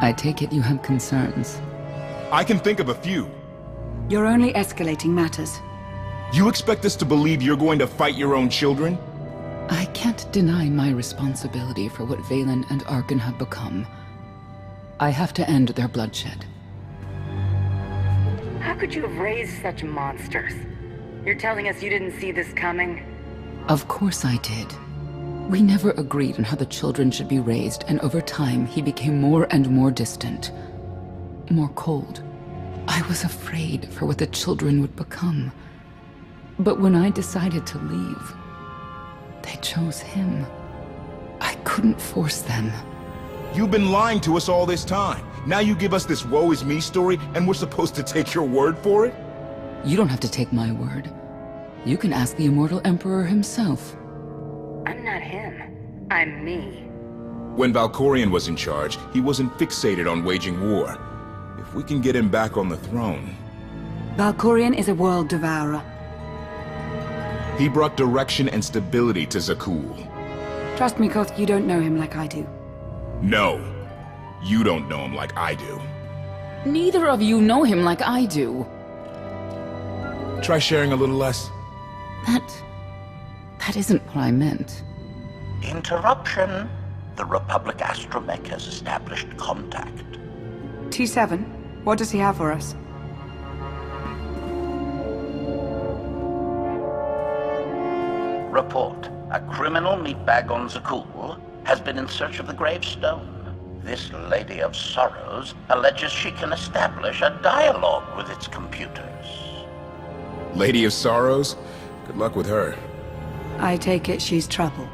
I take it you have concerns. I can think of a few. You're only escalating matters. You expect us to believe you're going to fight your own children? I can't deny my responsibility for what Valen and Arkan have become. I have to end their bloodshed. How could you have raised such monsters? You're telling us you didn't see this coming? Of course I did. We never agreed on how the children should be raised, and over time he became more and more distant. More cold. I was afraid for what the children would become. But when I decided to leave, they chose him. I couldn't force them. You've been lying to us all this time. Now you give us this woe is me story, and we're supposed to take your word for it? You don't have to take my word. You can ask the Immortal Emperor himself. I'm not him. I'm me. When Valkorion was in charge, he wasn't fixated on waging war. If we can get him back on the throne... Valkorion is a world devourer. He brought direction and stability to Zakul. Trust me, Koth, you don't know him like I do. No. You don't know him like I do. Neither of you know him like I do. Try sharing a little less. That isn't what I meant. Interruption. The Republic astromech has established contact. T7, what does he have for us? Report. A criminal meatbag on Zakul has been in search of the gravestone. This Lady of Sorrows alleges she can establish a dialogue with its computers. Lady of Sorrows? Good luck with her. I take it she's trouble.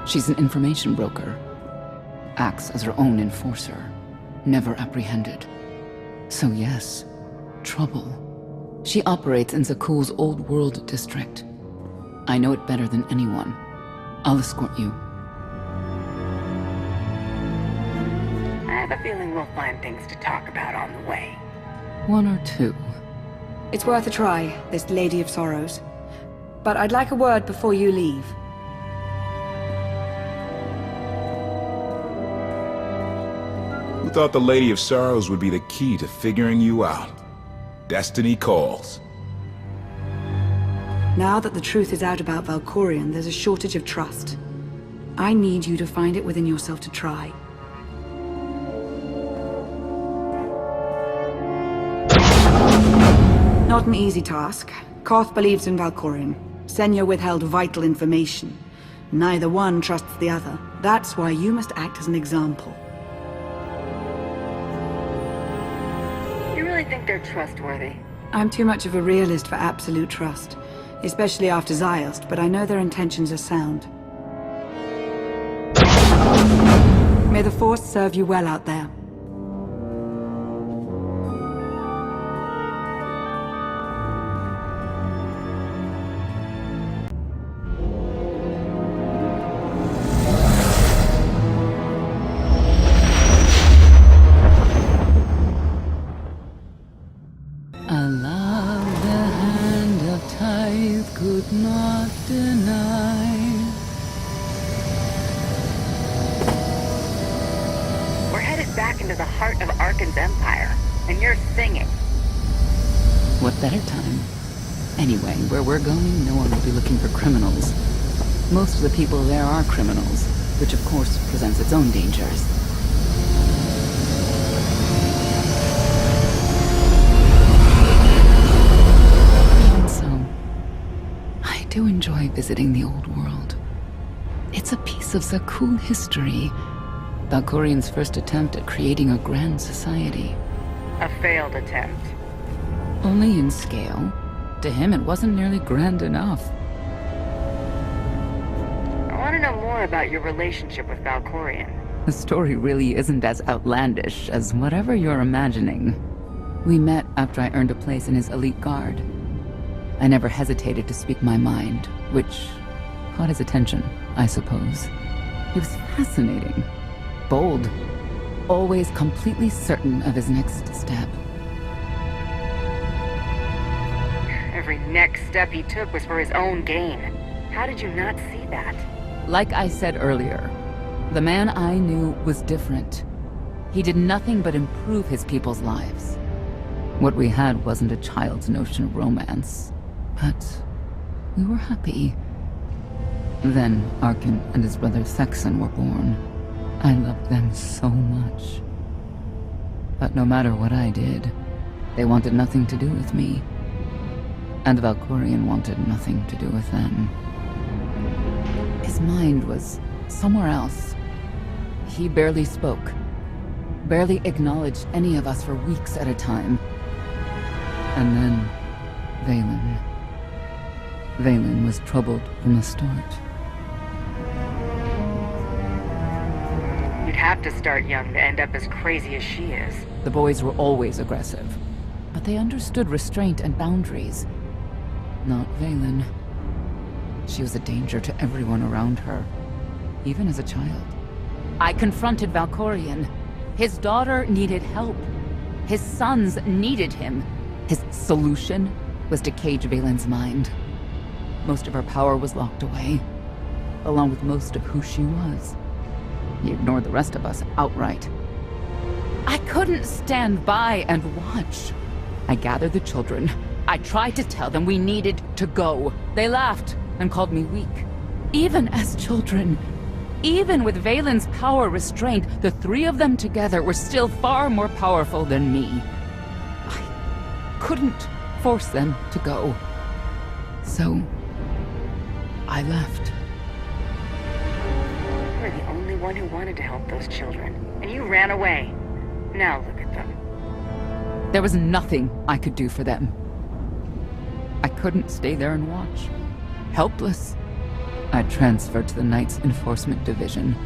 She's an information broker. Acts as her own enforcer. Never apprehended. So yes, trouble. She operates in Zakul's Old World district. I know it better than anyone. I'll escort you. I have a feeling we'll find things to talk about on the way. One or two. It's worth a try, this Lady of Sorrows. But I'd like a word before you leave. Who thought the Lady of Sorrows would be the key to figuring you out? Destiny calls. Now that the truth is out about Valkorion, there's a shortage of trust. I need you to find it within yourself to try. Not an easy task. Koth believes in Valkorion. Senya withheld vital information. Neither one trusts the other. That's why you must act as an example. You really think they're trustworthy? I'm too much of a realist for absolute trust. Especially after Ziost, but I know their intentions are sound. May the Force serve you well out there. Could not deny. We're headed back into the heart of Arkan's empire, and you're singing. What better time? Anyway, where we're going, no one will be looking for criminals. Most of the people there are criminals, which of course presents its own dangers. I do enjoy visiting the old world. It's a piece of Zakul history. Valkorion's first attempt at creating a grand society. A failed attempt. Only in scale. To him, it wasn't nearly grand enough. I want to know more about your relationship with Valkorion. The story really isn't as outlandish as whatever you're imagining. We met after I earned a place in his elite guard. I never hesitated to speak my mind, which caught his attention, I suppose. He was fascinating, bold, always completely certain of his next step. Every next step he took was for his own gain. How did you not see that? Like I said earlier, the man I knew was different. He did nothing but improve his people's lives. What we had wasn't a child's notion of romance, but we were happy. Then Arkin and his brother Thexan were born. I loved them so much. But no matter what I did, they wanted nothing to do with me. And Valkorion wanted nothing to do with them. His mind was somewhere else. He barely spoke, barely acknowledged any of us for weeks at a time. And then, Vaylin. Vaylin was troubled from the start. You'd have to start young to end up as crazy as she is. The boys were always aggressive, but they understood restraint and boundaries. Not Vaylin. She was a danger to everyone around her, even as a child. I confronted Valkorion. His daughter needed help. His sons needed him. His solution was to cage Vaylin's mind. Most of her power was locked away, along with most of who she was. He ignored the rest of us outright. I couldn't stand by and watch. I gathered the children. I tried to tell them we needed to go. They laughed and called me weak. Even as children, even with Vaylin's power restrained, the three of them together were still far more powerful than me. I couldn't force them to go. So, I left. You were the only one who wanted to help those children, and you ran away. Now look at them. There was nothing I could do for them. I couldn't stay there and watch. Helpless. I transferred to the Knights Enforcement Division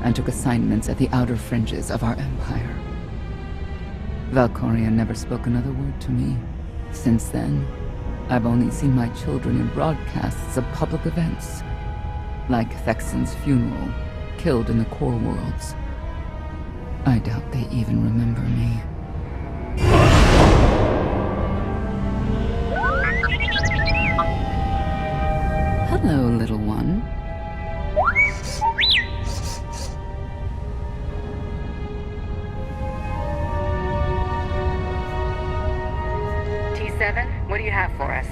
and took assignments at the outer fringes of our empire. Valkorion never spoke another word to me. Since then, I've only seen my children in broadcasts of public events, like Thexan's funeral, killed in the core worlds. I doubt they even remember me. Hello, little one. T7, what do you have for us?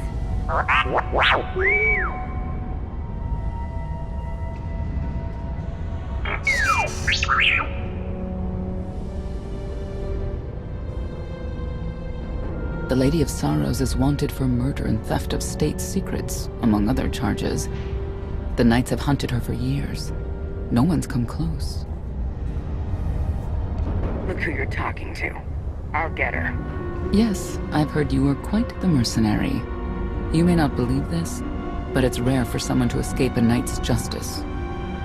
The Lady of Sorrows is wanted for murder and theft of state secrets, among other charges. The Knights have hunted her for years. No one's come close. Look who you're talking to. I'll get her. Yes, I've heard you are quite the mercenary. You may not believe this, but it's rare for someone to escape a knight's justice.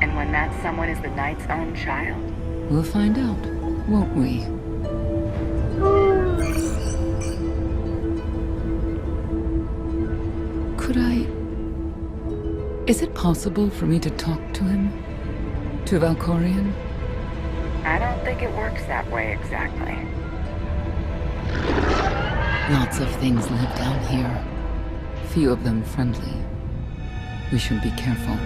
And when that someone is the knight's own child? We'll find out, won't we? Could I... Is it possible for me to talk to him? To Valkorion? I don't think it works that way exactly. Lots of things live down here. Few of them friendly. We should be careful.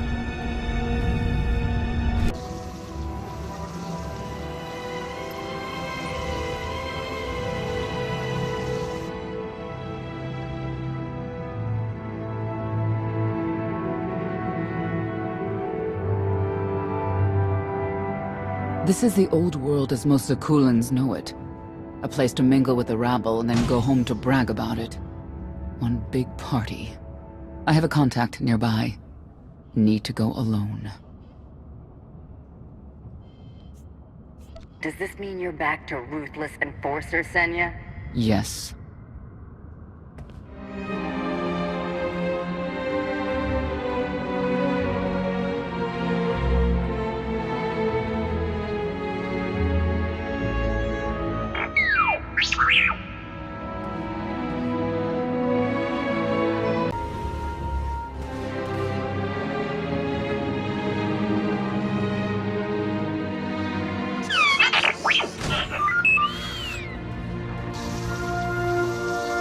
This is the old world as most Zakulans know it. A place to mingle with the rabble and then go home to brag about it. One big party. I have a contact nearby. Need to go alone. Does this mean you're back to ruthless enforcer, Senya? Yes.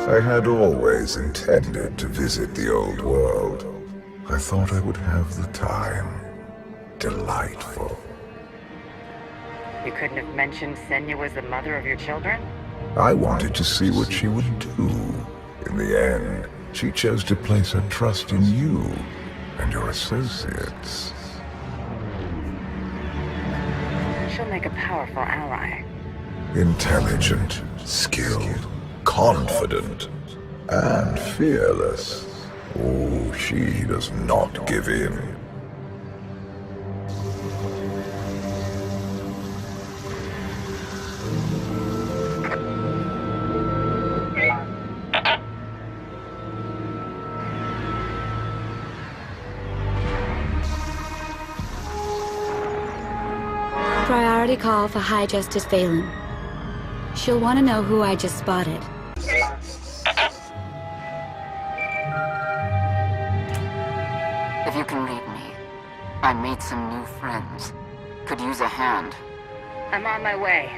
I had always intended to visit the old world. I thought I would have the time. Delightful. You couldn't have mentioned Senya was the mother of your children? I wanted to see what she would do. In the end, she chose to place her trust in you and your associates. She'll make a powerful ally. Intelligent, skilled, confident, and fearless. Oh, she does not give in. Priority call for High Justice Phelan. She'll want to know who I just spotted. If you can read me, I made some new friends. Could use a hand. I'm on my way.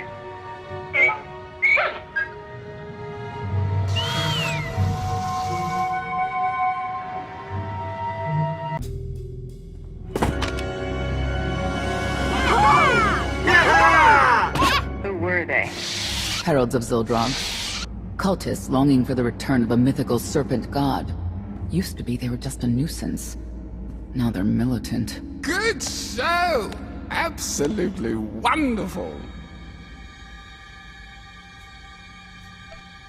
Who were they? Heralds of Zildrog. Cultists longing for the return of a mythical serpent god. Used to be they were just a nuisance. Now they're militant. Good show! Absolutely wonderful!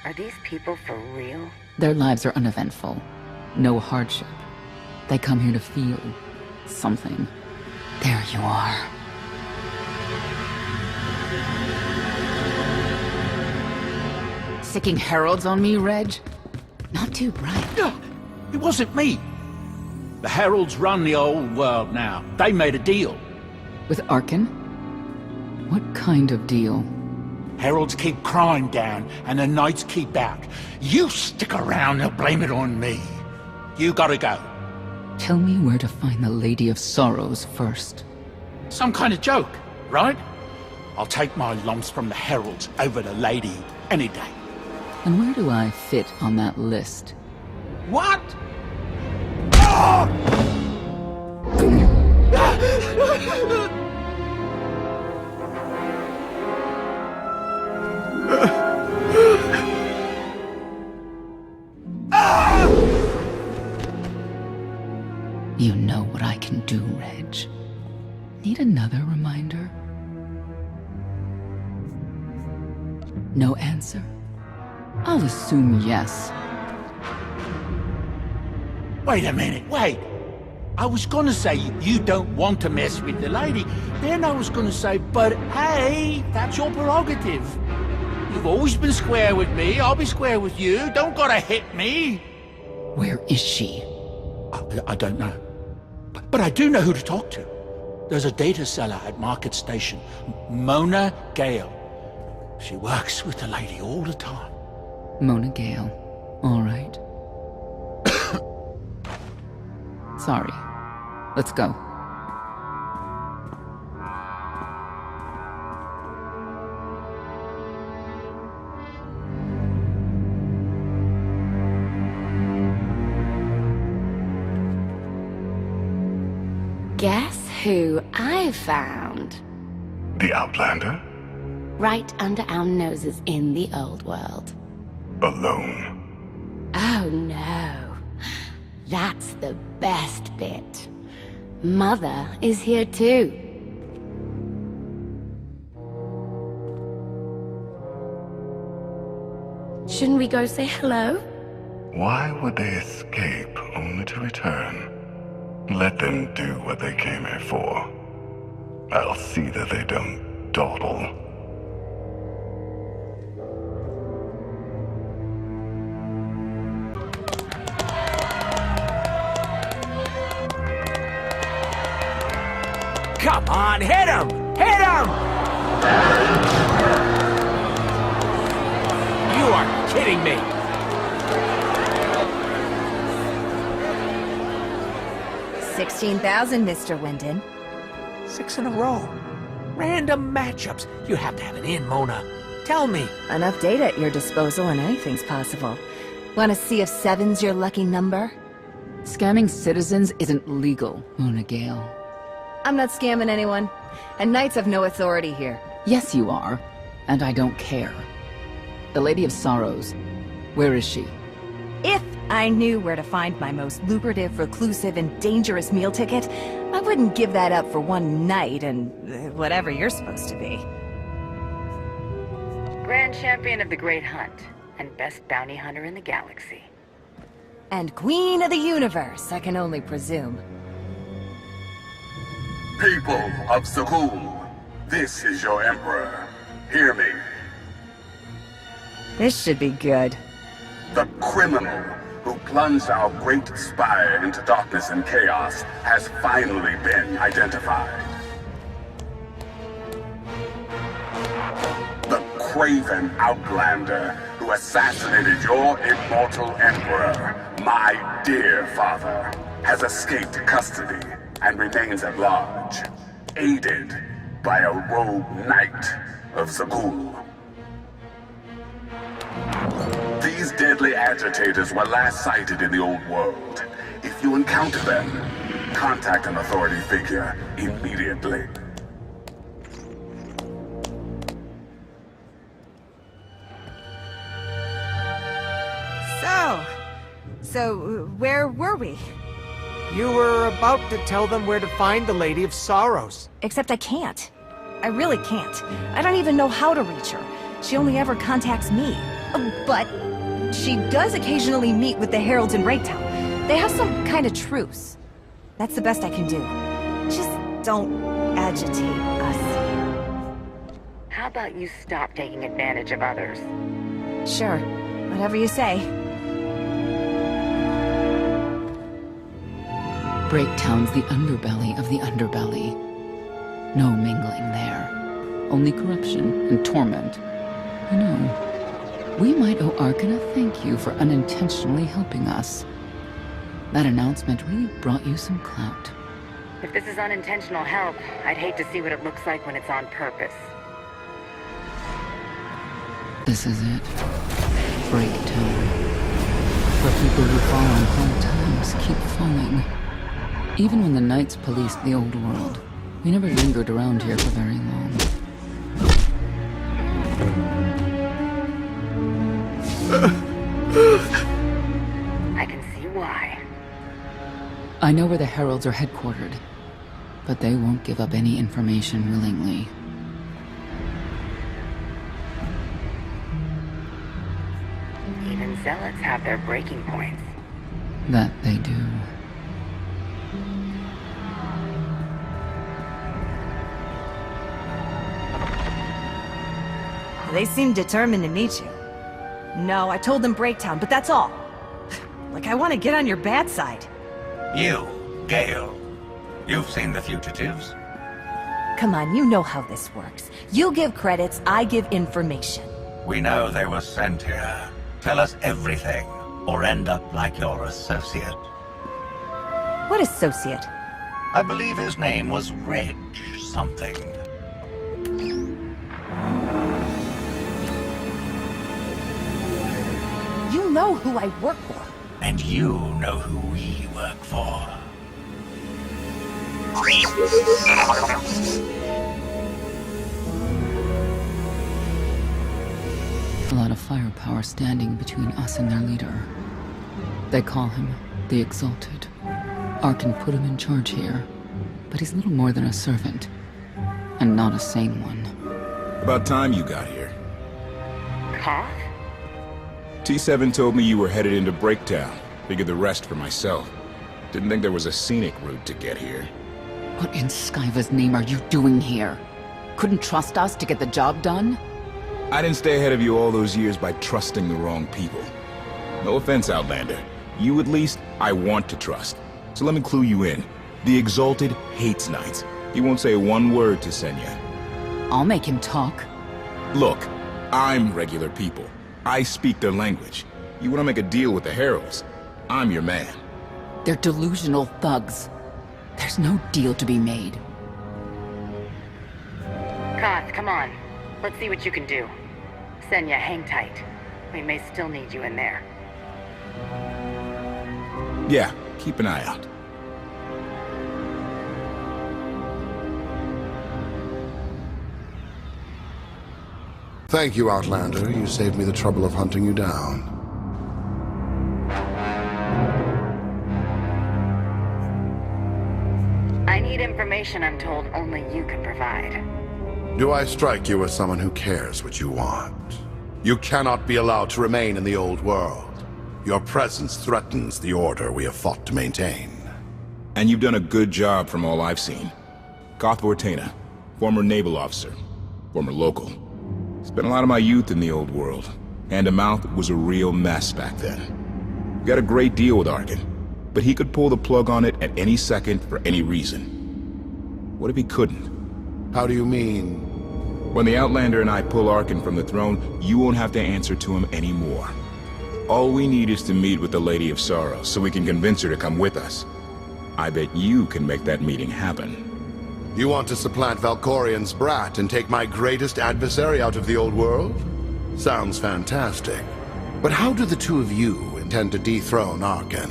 Are these people for real? Their lives are uneventful. No hardship. They come here to feel something. There you are. Sicking heralds on me, Reg? Not too bright. It wasn't me. The Heralds run the old world now. They made a deal. With Arkin? What kind of deal? Heralds keep crime down, and the Knights keep out. You stick around, they'll blame it on me. You gotta go. Tell me where to find the Lady of Sorrows first. Some kind of joke, right? I'll take my lumps from the Heralds over the Lady any day. And where do I fit on that list? What? You know what I can do, Reg. Need another reminder? No answer? I'll assume yes. Wait a minute, wait. I was gonna say you don't want to mess with the lady. Then I was gonna say, but hey, that's your prerogative. You've always been square with me, I'll be square with you. Don't gotta hit me. Where is she? I don't know. But I do know who to talk to. There's a data seller at Market Station, Mona Gale. She works with the lady all the time. Mona Gale. All right. Sorry. Let's go. Guess who I found? The Outlander? Right under our noses in the old world. Alone. Oh no. That's the best bit. Mother is here too. Shouldn't we go say hello? Why would they escape only to return? Let them do what they came here for. I'll see that they don't dawdle. Come on, hit him! Hit him! You are kidding me! $16,000, Mr. Wyndon. 6 in a row. Random matchups. You have to have an in, Mona. Tell me. Enough data at your disposal and anything's possible. Want to see if 7's your lucky number? Scamming citizens isn't legal, Mona Gale. I'm not scamming anyone. And Knights have no authority here. Yes, you are. And I don't care. The Lady of Sorrows, where is she? If I knew where to find my most lucrative, reclusive, and dangerous meal ticket, I wouldn't give that up for one night and whatever you're supposed to be. Grand Champion of the Great Hunt, and best bounty hunter in the galaxy. And Queen of the Universe, I can only presume. People of Sagul, this is your Emperor. Hear me. This should be good. The criminal who plunged our great spire into darkness and chaos has finally been identified. The craven outlander who assassinated your immortal Emperor, my dear father, has escaped custody and remains at large, aided by a rogue knight of Sagul. These deadly agitators were last sighted in the old world. If you encounter them, contact an authority figure immediately. So, where were we? You were about to tell them where to find the Lady of Sorrows. Except I can't. I really can't. I don't even know how to reach her. She only ever contacts me. But she does occasionally meet with the Heralds in Breaktown. They have some kind of truce. That's the best I can do. Just don't agitate us. How about you stop taking advantage of others? Sure. Whatever you say. Breaktown's the underbelly of the underbelly. No mingling there. Only corruption and torment. You know, we might owe Arkan a thank you for unintentionally helping us. That announcement really brought you some clout. If this is unintentional help, I'd hate to see what it looks like when it's on purpose. This is it. Breaktown. Where people who fall on hard times keep falling. Even when the Knights policed the old world, we never lingered around here for very long. I can see why. I know where the Heralds are headquartered, but they won't give up any information willingly. Even Zealots have their breaking points. That they do. They seem determined to meet you. No, I told them Breaktown, but that's all. Like I want to get on your bad side. You, Gale. You've seen the fugitives. Come on, you know how this works. You give credits, I give information. We know they were sent here. Tell us everything, or end up like your associate. What associate? I believe his name was Reg something. You know who I work for. And you know who we work for. A lot of firepower standing between us and their leader. They call him the Exalted. Arkan put him in charge here, but he's little more than a servant, and not a sane one. About time you got here. KOTFE? T7 told me you were headed into Breaktown. Figured the rest for myself. Didn't think there was a scenic route to get here. What in Skyva's name are you doing here? Couldn't trust us to get the job done? I didn't stay ahead of you all those years by trusting the wrong people. No offense, Outlander. You at least, I want to trust. So let me clue you in. The Exalted hates Knights. He won't say one word to Senya. I'll make him talk. Look, I'm regular people. I speak their language. You want to make a deal with the Heralds? I'm your man. They're delusional thugs. There's no deal to be made. KOTFE, come on. Let's see what you can do. Senya, hang tight. We may still need you in there. Yeah, keep an eye out. Thank you, Outlander. You saved me the trouble of hunting you down. I need information I'm told only you can provide. Do I strike you as someone who cares what you want? You cannot be allowed to remain in the old world. Your presence threatens the order we have fought to maintain. And you've done a good job from all I've seen. KOTFE, former naval officer, former local. Spent a lot of my youth in the old world. Hand-to-mouth was a real mess back then. We got a great deal with Arkin, but he could pull the plug on it at any second for any reason. What if he couldn't? How do you mean? When the Outlander and I pull Arkin from the throne, you won't have to answer to him anymore. All we need is to meet with the Lady of Sorrows so we can convince her to come with us. I bet you can make that meeting happen. You want to supplant Valkorion's brat and take my greatest adversary out of the old world? Sounds fantastic. But how do the two of you intend to dethrone Arkin?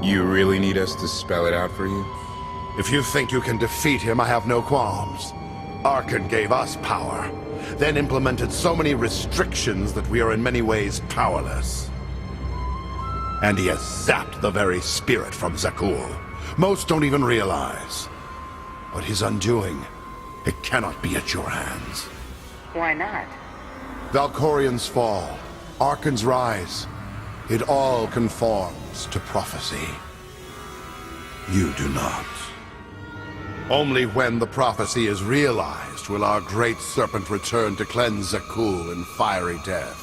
You really need us to spell it out for you? If you think you can defeat him, I have no qualms. Arkin gave us power, then implemented so many restrictions that we are in many ways powerless. And he has zapped the very spirit from Zakul. Most don't even realize. But his undoing, it cannot be at your hands. Why not? Valkorion's fall, Arkin's rise, it all conforms to prophecy. You do not. Only when the prophecy is realized will our great serpent return to cleanse Zakul in fiery death.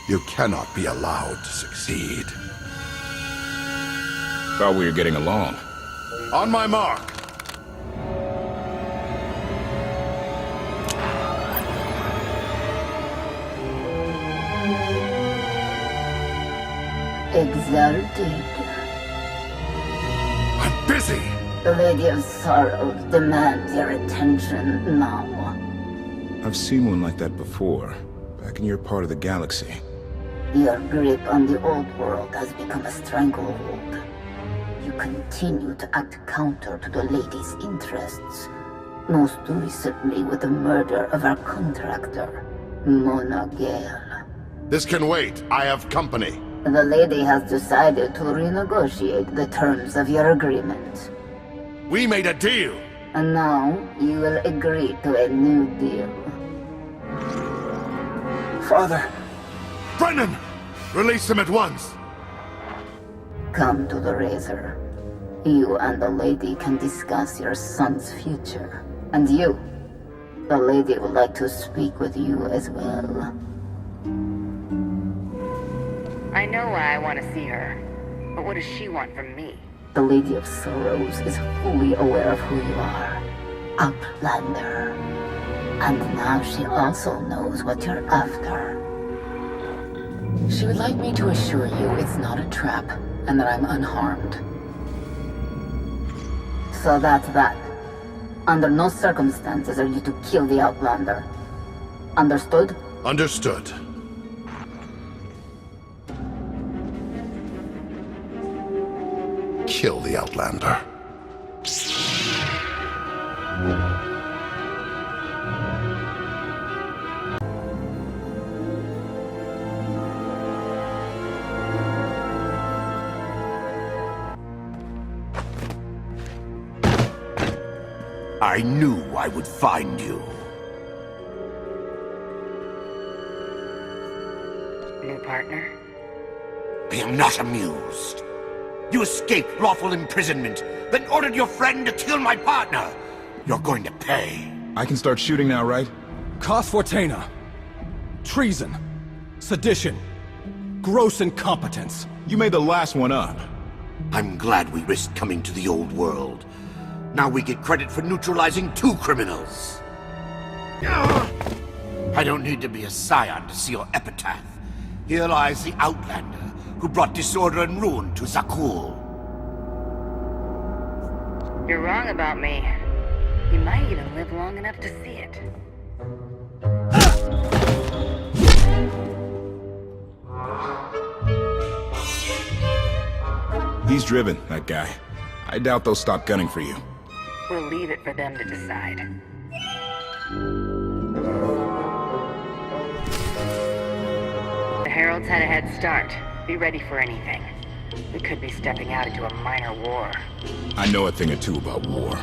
You cannot be allowed to succeed. Thought we were getting along. On my mark! Exalted. I'm busy! The Lady of Sorrows demands your attention now. I've seen one like that before, back in your part of the galaxy. Your grip on the old world has become a stranglehold. You continue to act counter to the Lady's interests, most recently with the murder of our contractor, Mona Gale. This can wait. I have company. The Lady has decided to renegotiate the terms of your agreement. We made a deal! And now, you will agree to a new deal. Father! Brennan! Release him at once! Come to the Razor. You and the Lady can discuss your son's future. And you, the Lady would like to speak with you as well. I know why I want to see her, but what does she want from me? The Lady of Sorrows is fully aware of who you are, Outlander. And now she also knows what you're after. She would like me to assure you it's not a trap, and that I'm unharmed. So that's that. Under no circumstances are you to kill the Outlander. Understood? Understood. Kill the Outlander. I knew I would find you. New partner? I am not amused. You escaped lawful imprisonment, then ordered your friend to kill my partner. You're going to pay. I can start shooting now, right? KOTFE. Treason. Sedition. Gross incompetence. You made the last one up. I'm glad we risked coming to the old world. Now we get credit for neutralizing 2 criminals. I don't need to be a scion to see your epitaph. Here lies the Outlander, who brought disorder and ruin to Zakul. You're wrong about me. You might even live long enough to see it. He's driven, that guy. I doubt they'll stop gunning for you. We'll leave it for them to decide. The Heralds had a head start. Be ready for anything. We could be stepping out into a minor war. I know a thing or two about war.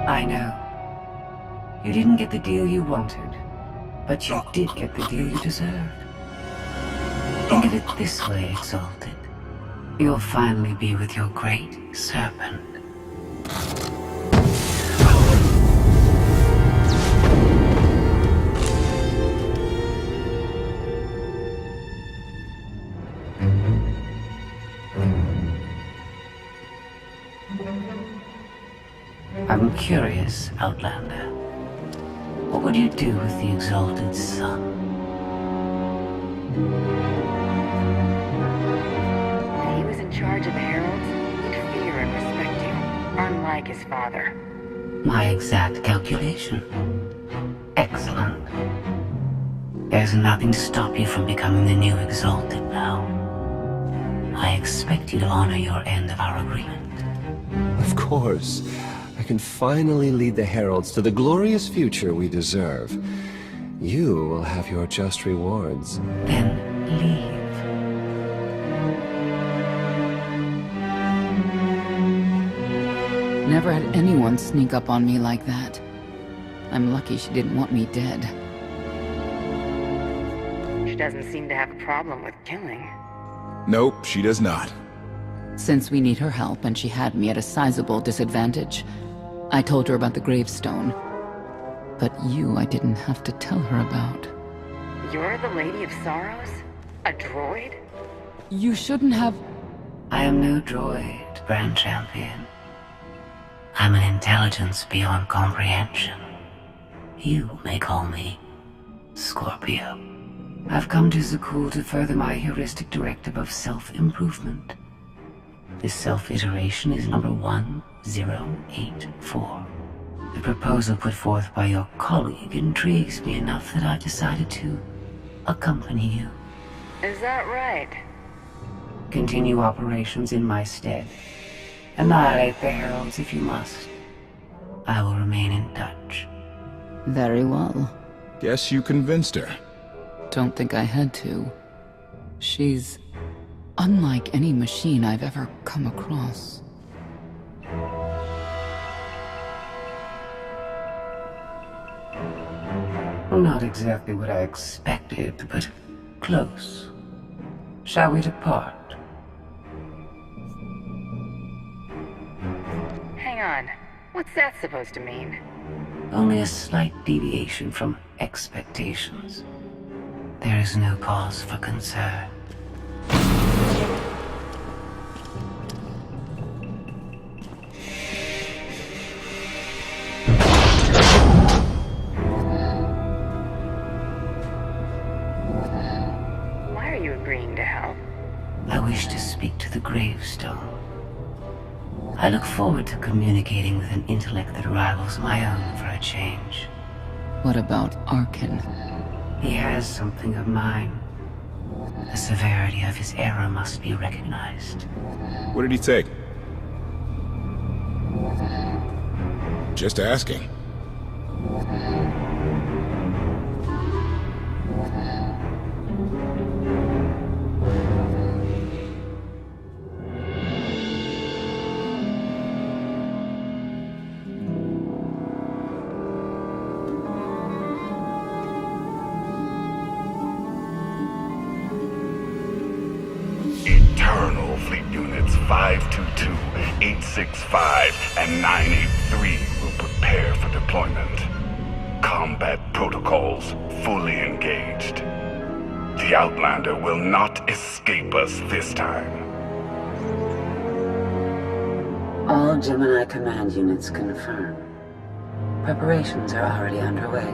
I know. You didn't get the deal you wanted, but you did get the deal you deserved. Think of it this way, Exalted. You'll finally be with your great serpent. I'm curious, Outlander. What would you do with the Exalted Sun? If he was in charge of the Heralds, he'd fear and respect you, unlike his father. My exact calculation. Excellent. There's nothing to stop you from becoming the new Exalted now. I expect you to honor your end of our agreement. Of course. I can finally lead the Heralds to the glorious future we deserve. You will have your just rewards. Then leave. Never had anyone sneak up on me like that. I'm lucky she didn't want me dead. She doesn't seem to have a problem with killing. Nope, she does not. Since we need her help and she had me at a sizable disadvantage, I told her about the gravestone. But you I didn't have to tell her about. You're the Lady of Sorrows? A droid? You shouldn't have... I am no droid, Grand Champion. I'm an intelligence beyond comprehension. You may call me Scorpio. I've come to Zakul to further my heuristic directive of self-improvement. This self-iteration is number 1084. The proposal put forth by your colleague intrigues me enough that I've decided to accompany you. Is that right? Continue operations in my stead. Annihilate the Heralds if you must. I will remain in touch. Very well. Guess you convinced her. Don't think I had to. She's unlike any machine I've ever come across. Not exactly what I expected, but close. Shall we depart? Hang on. What's that supposed to mean? Only a slight deviation from expectations. There is no cause for concern. Why are you agreeing to help? I wish to speak to the gravestone. I look forward to communicating with an intellect that rivals my own for a change. What about Arkin? He has something of mine. The severity of his error must be recognized. What did he take? Just asking. Eternal Fleet Units 522, 865, and 983 will prepare for deployment. Combat protocols fully engaged. The Outlander will not escape us this time. All Gemini command units confirm. Preparations are already underway.